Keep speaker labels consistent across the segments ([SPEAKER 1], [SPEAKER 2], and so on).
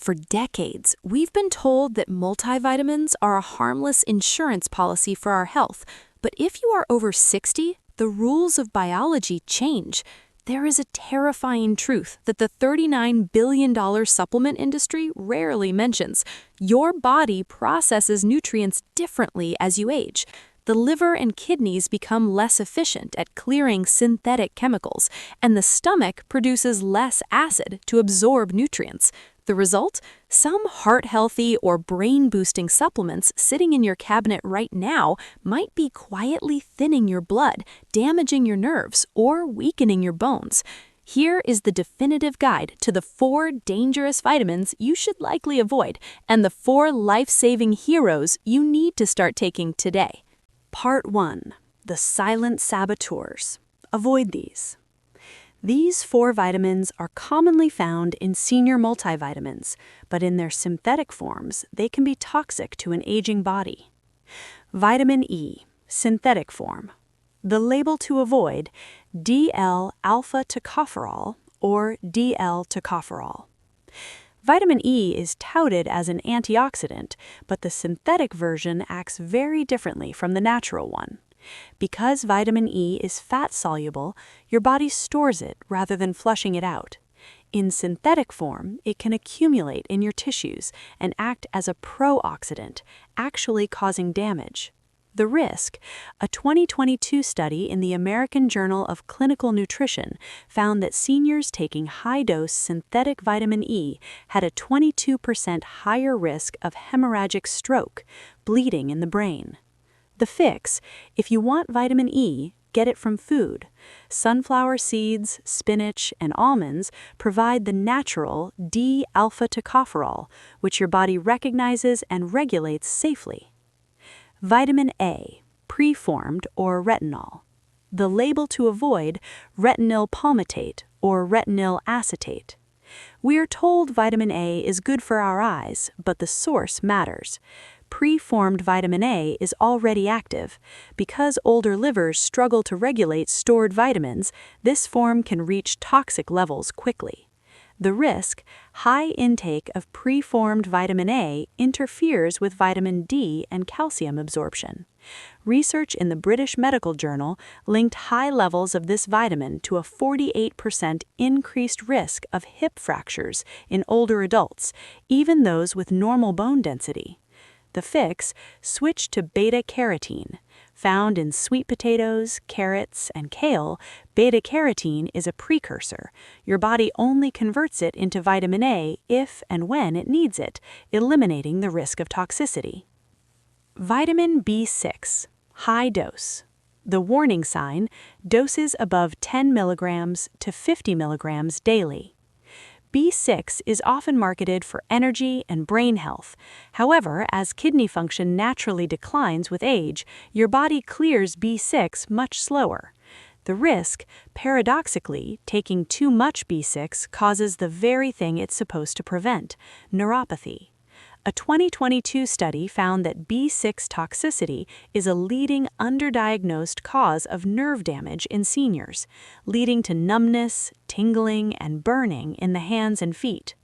[SPEAKER 1] For decades, we've been told that multivitamins are a harmless insurance policy for our health. But if you are over 60, the rules of biology change. There is a terrifying truth that the $39 billion supplement industry rarely mentions. Your body processes nutrients differently as you age. The liver and kidneys become less efficient at clearing synthetic chemicals, and the stomach produces less acid to absorb nutrients. The result? Some heart-healthy or brain-boosting supplements sitting in your cabinet right now might be quietly thinning your blood, damaging your nerves, or weakening your bones. Here is the definitive guide to the 4 dangerous vitamins you should likely avoid and the 4 life-saving heroes you need to start taking today. Part 1. The silent saboteurs. Avoid these. These 4 vitamins are commonly found in senior multivitamins, but in their synthetic forms, they can be toxic to an aging body. Vitamin E, synthetic form. The label to avoid, DL-alpha-tocopherol or DL-tocopherol. Vitamin E is touted as an antioxidant, but the synthetic version acts very differently from the natural one. Because vitamin E is fat-soluble, your body stores it rather than flushing it out. In synthetic form, it can accumulate in your tissues and act as a pro-oxidant, actually causing damage. The risk: a 2022 study in the American Journal of Clinical Nutrition found that seniors taking high-dose synthetic vitamin E had a 22% higher risk of hemorrhagic stroke, bleeding in the brain. The fix: if you want vitamin E, get it from food. Sunflower seeds, spinach, and almonds provide the natural D-alpha-tocopherol, which your body recognizes and regulates safely. Vitamin A, preformed or retinol. The label to avoid, retinol palmitate or retinol acetate. We are told vitamin A is good for our eyes, but the source matters. Preformed vitamin A is already active. Because older livers struggle to regulate stored vitamins, this form can reach toxic levels quickly. The risk: high intake of preformed vitamin A interferes with vitamin D and calcium absorption. Research in the British Medical Journal linked high levels of this vitamin to a 48% increased risk of hip fractures in older adults, even those with normal bone density. The fix: switch to beta-carotene. Found in sweet potatoes, carrots, and kale, beta-carotene is a precursor. Your body only converts it into vitamin A if and when it needs it, eliminating the risk of toxicity. Vitamin B6, high dose. The warning sign: doses above 10 milligrams to 50 milligrams daily. B6 is often marketed for energy and brain health. However, as kidney function naturally declines with age, your body clears B6 much slower. The risk: paradoxically, taking too much B6 causes the very thing it's supposed to prevent, neuropathy. A 2022 study found that B6 toxicity is a leading underdiagnosed cause of nerve damage in seniors, leading to numbness, tingling, and burning in the hands and feet.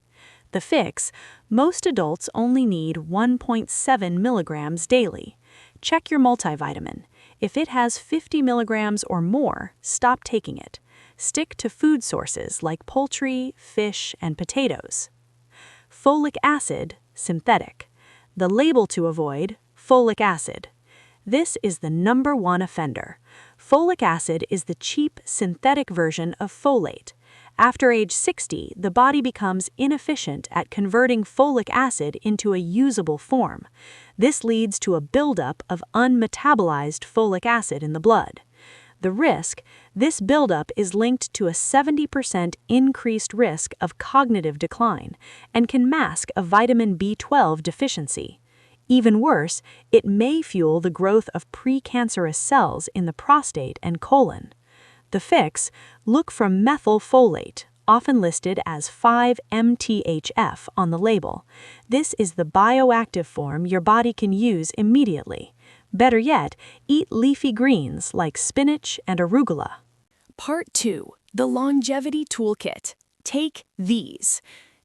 [SPEAKER 1] The fix: most adults only need 1.7 milligrams daily. Check your multivitamin. If it has 50 milligrams or more, stop taking it. Stick to food sources like poultry, fish, and potatoes. Folic acid, synthetic. The label to avoid: folic acid. This is the #1 offender. Folic acid is the cheap synthetic version of folate. After age 60, the body becomes inefficient at converting folic acid into a usable form. This leads to a buildup of unmetabolized folic acid in the blood. The risk: this buildup is linked to a 70% increased risk of cognitive decline and can mask a vitamin B12 deficiency. Even worse, it may fuel the growth of precancerous cells in the prostate and colon. The fix: look for methylfolate, often listed as 5-MTHF on the label. This is the bioactive form your body can use immediately. Better yet, eat leafy greens like spinach and arugula. Part 2. The Longevity Toolkit. Take these.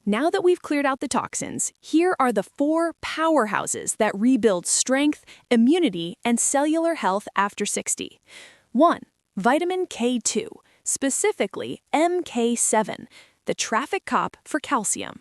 [SPEAKER 2] Now that we've cleared out the toxins, here are the 4 powerhouses that rebuild strength, immunity, and cellular health after 60. 1. Vitamin K2, specifically MK7, the traffic cop for calcium.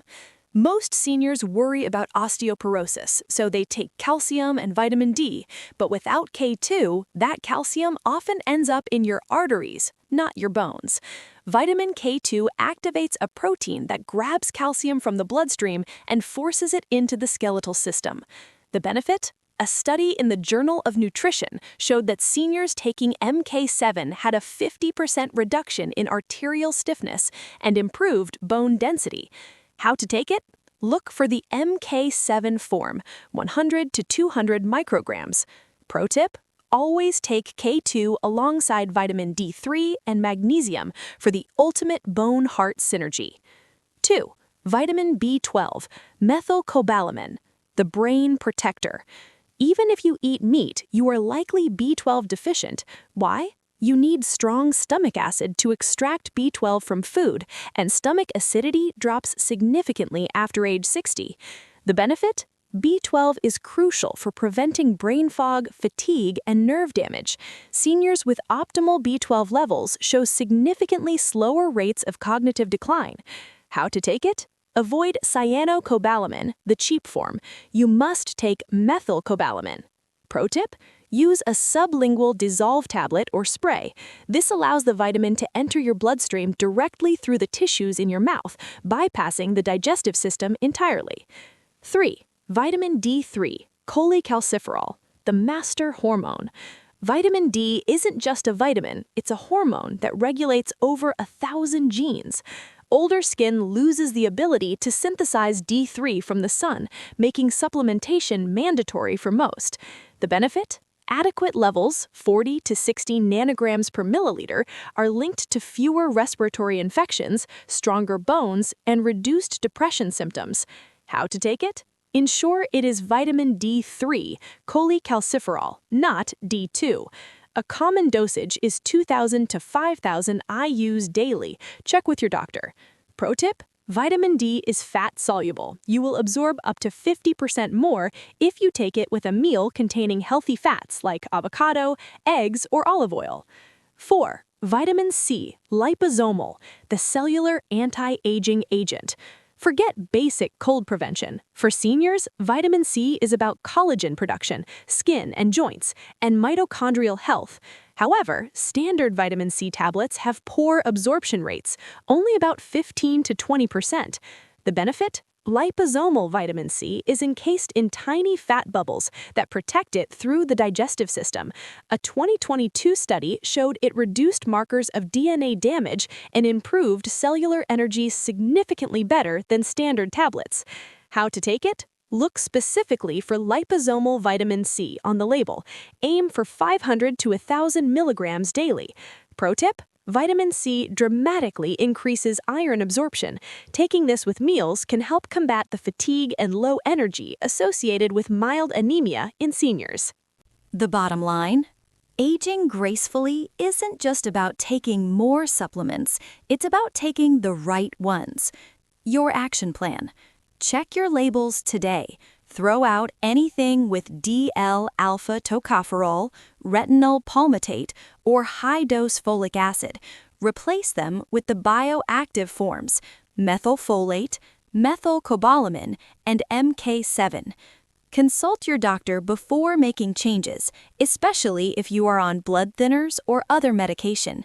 [SPEAKER 2] Most seniors worry about osteoporosis, so they take calcium and vitamin D, but without K2, that calcium often ends up in your arteries, not your bones. Vitamin K2 activates a protein that grabs calcium from the bloodstream and forces it into the skeletal system. The benefit? A study in the Journal of Nutrition showed that seniors taking MK7 had a 50% reduction in arterial stiffness and improved bone density. How to take it? Look for the MK7 form, 100 to 200 micrograms. Pro tip? Always take K2 alongside vitamin D3 and magnesium for the ultimate bone-heart synergy. 2. Vitamin B12, methylcobalamin, the brain protector. Even if you eat meat, you are likely B12 deficient. Why? You need strong stomach acid to extract B12 from food, and stomach acidity drops significantly after age 60. The benefit? B12 is crucial for preventing brain fog, fatigue, and nerve damage. Seniors with optimal B12 levels show significantly slower rates of cognitive decline. How to take it? Avoid cyanocobalamin, the cheap form. You must take methylcobalamin. Pro tip? Use a sublingual dissolve tablet or spray. This allows the vitamin to enter your bloodstream directly through the tissues in your mouth, bypassing the digestive system entirely. 3. Vitamin D3, cholecalciferol, the master hormone. Vitamin D isn't just a vitamin, it's a hormone that regulates over 1,000 genes. Older skin loses the ability to synthesize D3 from the sun, making supplementation mandatory for most. The benefit? Adequate levels, 40 to 60 nanograms per milliliter, are linked to fewer respiratory infections, stronger bones, and reduced depression symptoms. How to take it? Ensure it is vitamin D3, cholecalciferol, not D2. A common dosage is 2,000 to 5,000 IUs daily. Check with your doctor. Pro tip? Vitamin D is fat-soluble. You will absorb up to 50% more if you take it with a meal containing healthy fats like avocado, eggs, or olive oil. 4. Vitamin C, liposomal, the cellular anti-aging agent. Forget basic cold prevention. For seniors, vitamin C is about collagen production, skin and joints, and mitochondrial health. However, standard vitamin C tablets have poor absorption rates, only about 15 to 20%. The benefit? Liposomal vitamin C is encased in tiny fat bubbles that protect it through the digestive system. A 2022 study showed it reduced markers of DNA damage and improved cellular energy significantly better than standard tablets. How to take it? Look specifically for liposomal vitamin C on the label. Aim for 500 to 1,000 milligrams daily. Pro tip? Vitamin C dramatically increases iron absorption. Taking this with meals can help combat the fatigue and low energy associated with mild anemia in seniors.
[SPEAKER 3] The bottom line? Aging gracefully isn't just about taking more supplements, it's about taking the right ones. Your action plan. Check your labels today. Throw out anything with DL-alpha tocopherol, retinol palmitate, or high-dose folic acid. Replace them with the bioactive forms, methylfolate, methylcobalamin, and MK7. Consult your doctor before making changes, especially if you are on blood thinners or other medication.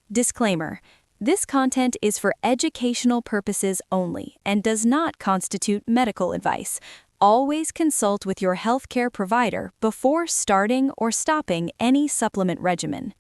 [SPEAKER 3] Disclaimer: this content is for educational purposes only and does not constitute medical advice. Always consult with your healthcare provider before starting or stopping any supplement regimen.